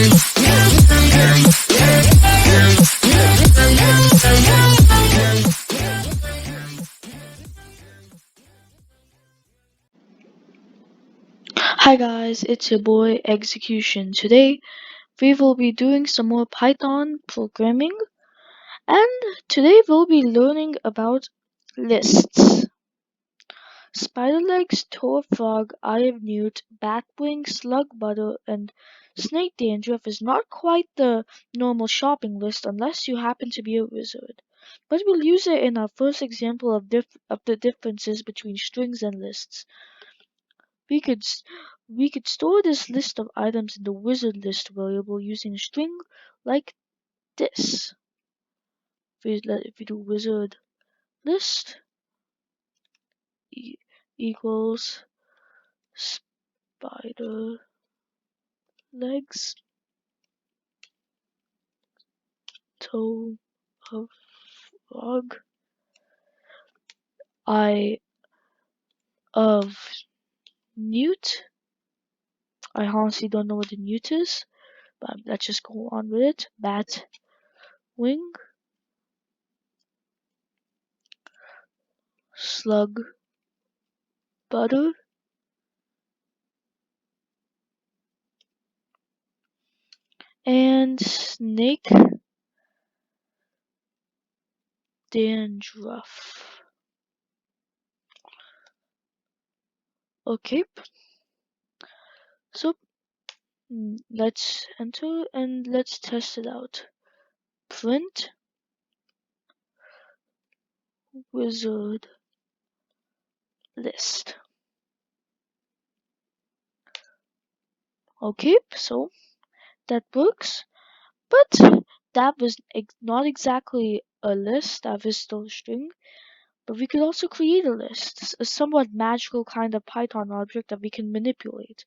Hi guys, it's your boy Execution. Today we will be doing some more Python programming, and today we'll be learning about lists. Spider legs, toe of frog, eye of newt, bat wing, slug butter, and snake dandruff is not quite the normal shopping list unless you happen to be a wizard. But we'll use it in our first example of the differences between strings and lists. We could store this list of items in the wizard list variable using a string like this. If we do wizard list equals spider legs toe of frog eye of newt. I honestly don't know what the newt is, but let's just go on with it. Bat wing slug butter and snake dandruff. Okay, so let's enter and let's test it out. Print wizard list. Okay, so that works, but that was not exactly a list, that was still a string. But we could also create a list, a somewhat magical kind of Python object that we can manipulate.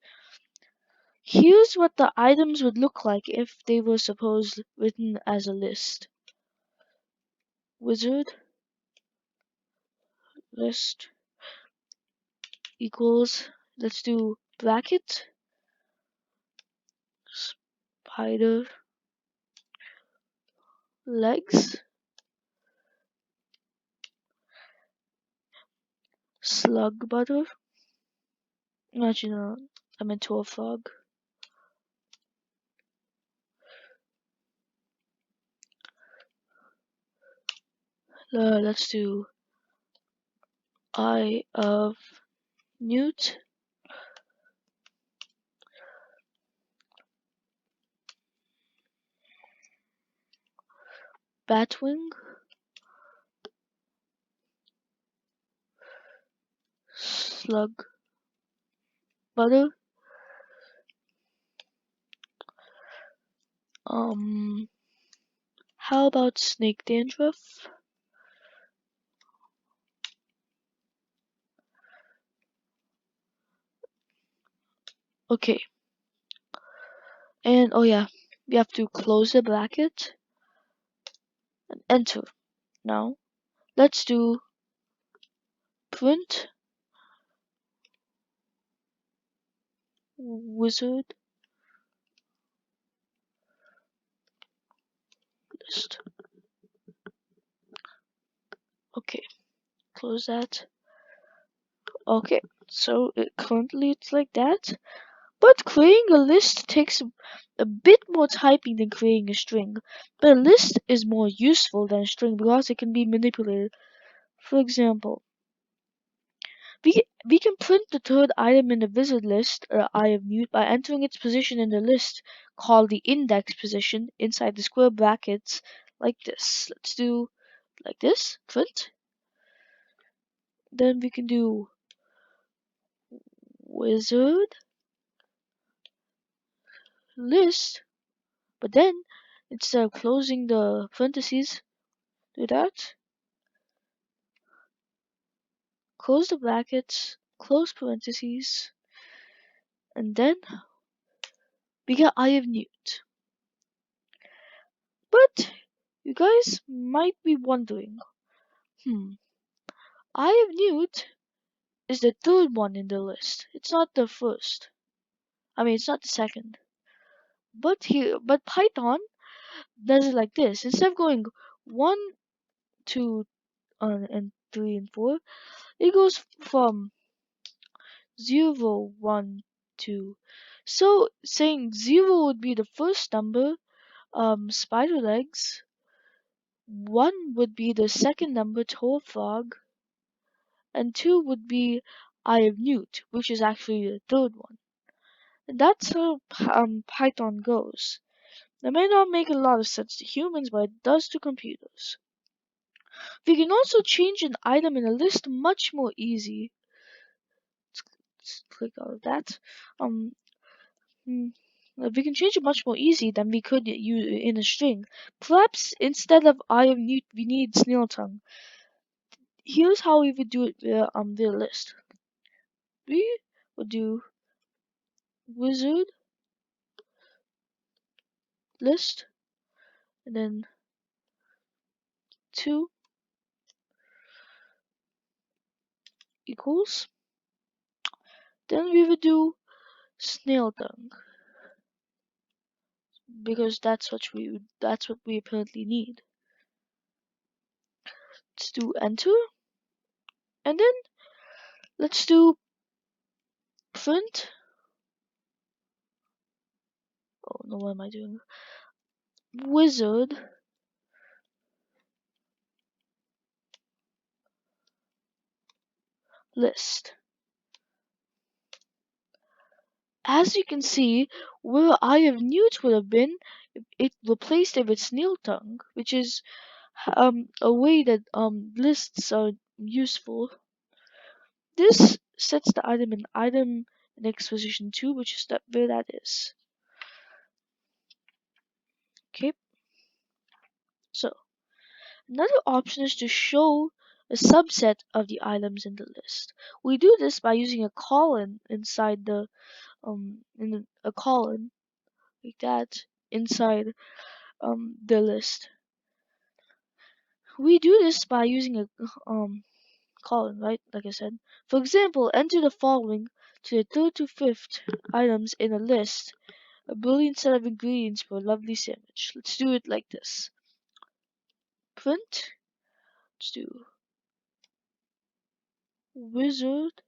Here's what the items would look like if they were supposed written as a list. Wizard list equals, let's do bracket, spider legs, slug butter. Actually, no, I meant to a frog. Let's do eye of newt, batwing, slug butter, how about snake dandruff? Okay, and oh yeah, we have to close the bracket and enter. Now, let's do print wizard list. Okay, close that. Okay, so currently it's like that. But creating a list takes a bit more typing than creating a string. But a list is more useful than a string because it can be manipulated. For example, we can print the third item in the wizard list, eye of newt, by entering its position in the list, called the index position, inside the square brackets, like this. Let's do like this, print. Then we can do wizard list, but then instead of closing the parentheses, do that. Close the brackets, close parentheses, and then we get eye of newt. But you guys might be wondering, eye of newt is the third one in the list. It's not the first. I mean, it's not the second. But Python does it like this. Instead of going 1, 2, and 3 and 4, it goes from 0, 1, 2. So saying 0 would be the first number, spider legs. 1 would be the second number, toe frog, and 2 would be eye of newt, which is actually the third one. And that's how Python goes. That may not make a lot of sense to humans, but it does to computers. We can also change an item in a list much more easy. Let's click out of that. Um, hmm, we can change it much more easy than we could in a string. Perhaps instead of eye of newt, we need snail tongue. Here's how we would do it via the list. We would do wizard list, and then 2 equals. Then we would do snail tongue, because that's what we apparently need. Let's do enter, and then let's do print. Oh no, what am I doing? Wizard list. As you can see, where eye of newt would have been, it replaced it with snail tongue, which is a way that lists are useful. This sets the item in item index position 2, which is where that is. Okay, so another option is to show a subset of the items in the list. We do this by using a colon inside the a colon like that inside the list. We do this by using a colon, right? Like I said. For example, enter the following to the third to fifth items in a list. A brilliant set of ingredients for a lovely sandwich. Let's do it like this. Print. Let's do wizard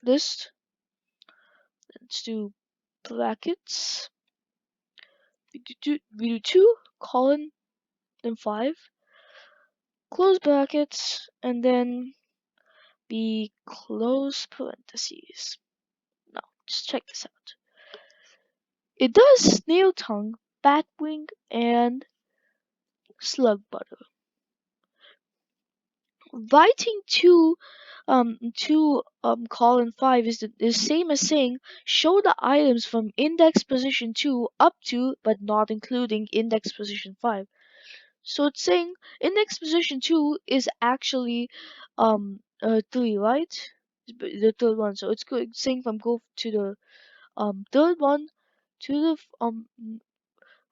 list. Let's do brackets. We do 2 colon then 5. Close brackets and then we close parentheses. Now, just check this out. It does snail tongue, bat wing, and slug butter. Writing colon 5 is the same as saying show the items from index position 2 up to but not including index position 5. So it's saying index position 2 is actually 3, right? The third one. So it's saying from go to the third one to the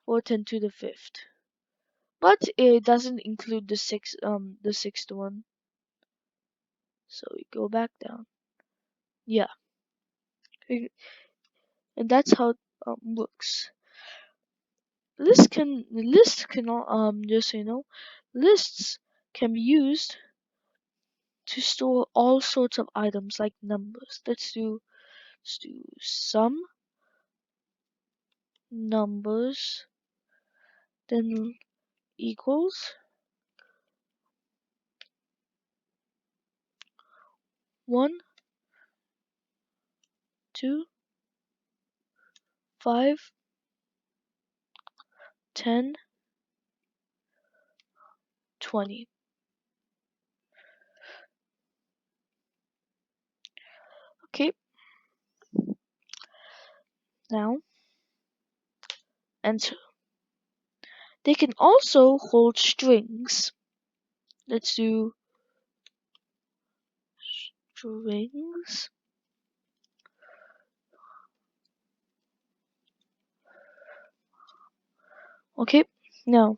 fourth and to the fifth. But it doesn't include the sixth one. So we go back down. Yeah. And that's how it works. List can just so you know, lists can be used to store all sorts of items like numbers. Let's do some numbers, then equals 1, 2, 5, 10, 20. Okay, now enter. They can also hold strings. Let's do strings. Okay, now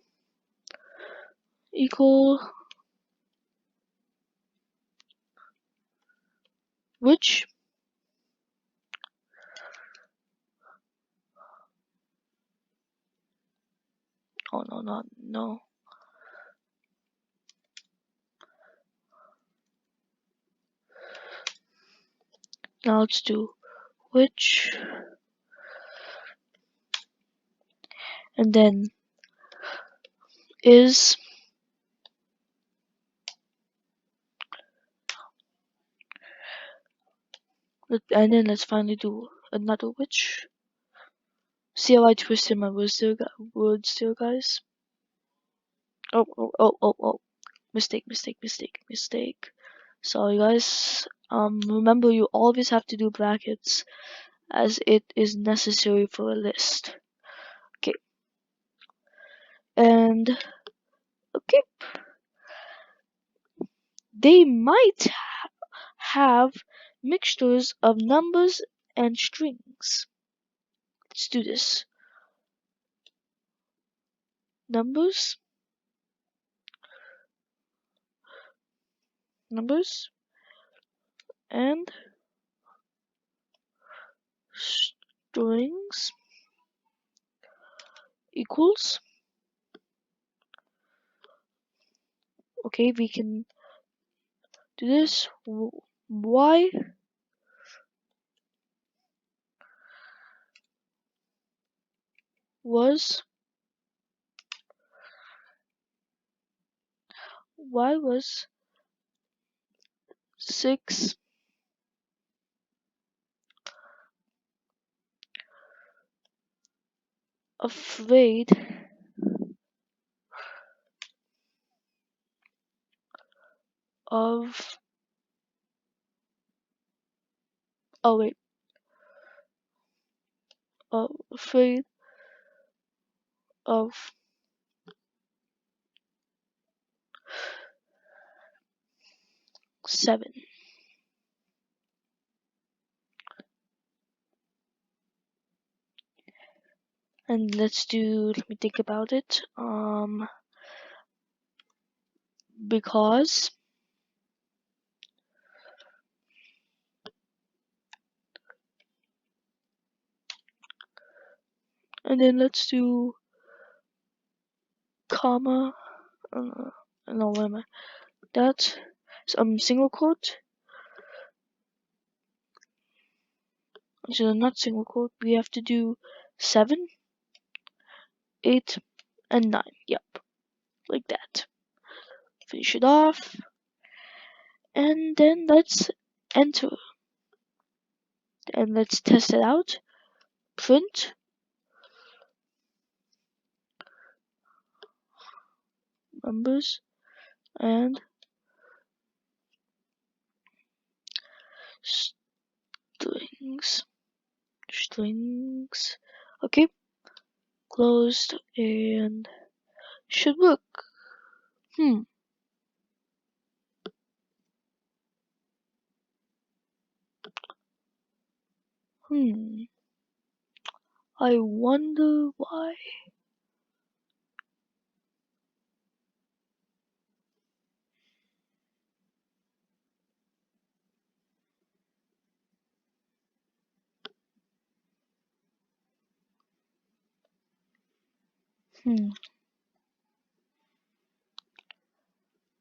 equal which Oh no, not no. Now let's do which, and then is, and then let's finally do another which. See how I twisted my words there, guys? Oh. Mistake. Sorry, guys. Remember, you always have to do brackets as it is necessary for a list. Okay. And, okay. They might have mixtures of numbers and strings. Let's do this. Numbers and strings equals, okay, we can do this. Y was 6 afraid of, oh wait, afraid of 7. And let me think about it. Because, and then let's do comma, no, what am I? That, single quote. So not single quote, we have to do 7, 8, and 9. Yep, like that. Finish it off. And then let's enter. And let's test it out. Print numbers and strings. Okay, closed, and should work. I wonder why.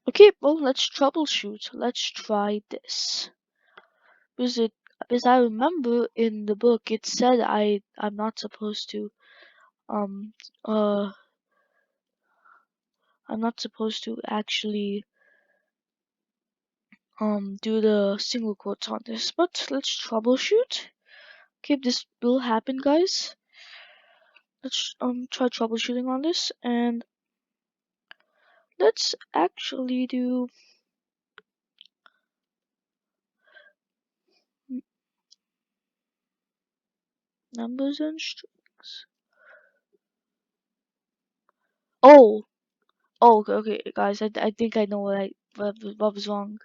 Okay, well, let's troubleshoot. Let's try this. Because I remember in the book it said I'm not supposed to um uh I'm not supposed to actually do the single quotes on this, but let's troubleshoot. Okay, this will happen, guys. Let's try troubleshooting on this, and let's actually do numbers and strings. Oh, okay, guys. I think I know what was wrong.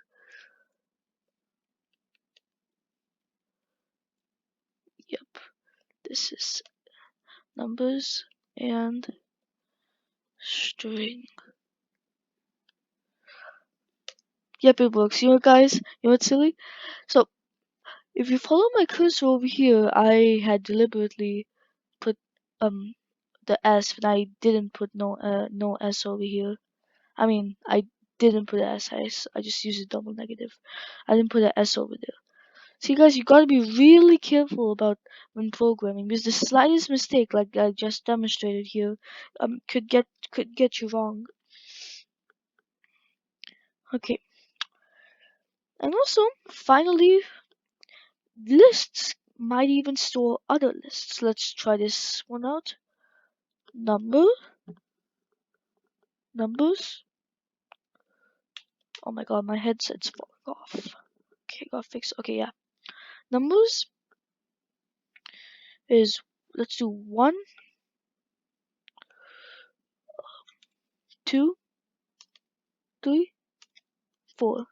Yep, this is numbers and string. Yep, it works. You know, guys. You know what's silly? So if you follow my cursor over here, I had deliberately put the S, and I didn't put no S over here. I mean, I didn't put an S. I just used a double negative. I didn't put an S over there. See, guys, you gotta be really careful about when programming, because the slightest mistake, like I just demonstrated here, could get you wrong. Okay, and also, finally, lists might even store other lists. Let's try this one out. Numbers. Oh my god, my headset's falling off. Okay, gotta fix. Okay, yeah. Numbers is, let's do 1, 2, 3, 4.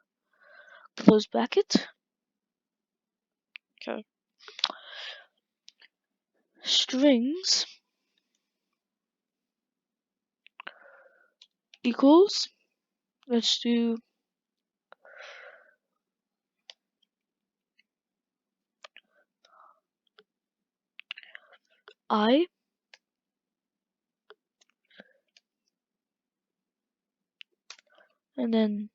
Close bracket. Okay. Strings equals, let's do I, and then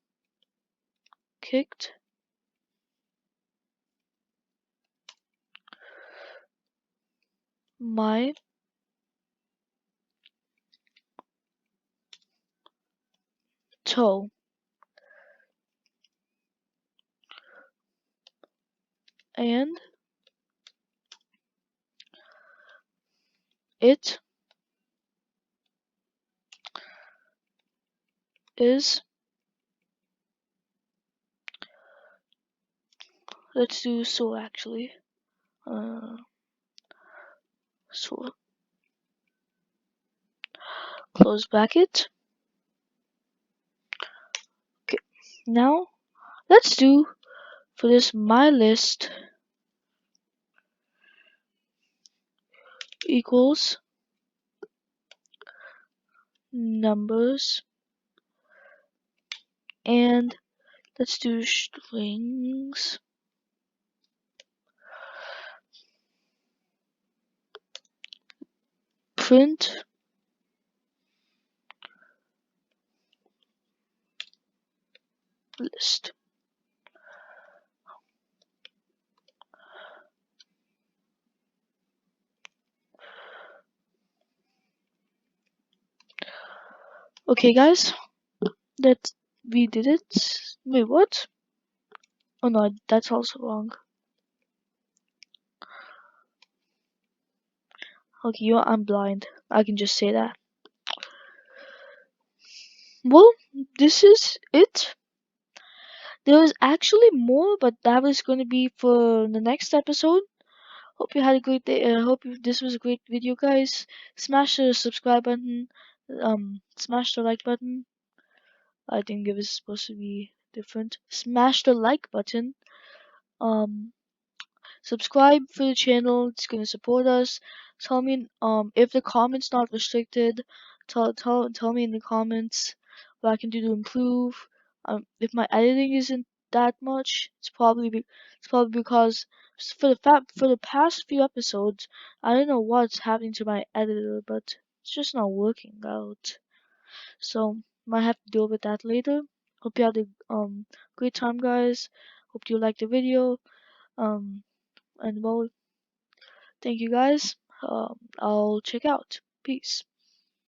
kicked my toe, and it is, let's do so actually. So close bracket. Okay, now let's do for this my list equals numbers, and let's do strings print list. Okay, guys, that we did it. Wait, what? Oh no, that's also wrong. Okay, I'm blind. I can just say that. Well, this is it. There was actually more, but that was going to be for the next episode. Hope you had a great day. This was a great video, guys. Smash the subscribe button. Smash the like button. I think it was supposed to be different. Smash the like button. Um, Subscribe for the channel. It's gonna support us. Tell me if the comments not restricted. Tell me in the comments what I can do to improve. If my editing isn't that much, it's probably because for the past few episodes, I don't know what's happening to my editor, but it's just not working out. So might have to deal with that later. Hope you had a great time, guys. Hope you liked the video. Um and well, thank you guys. I'll check out. Peace.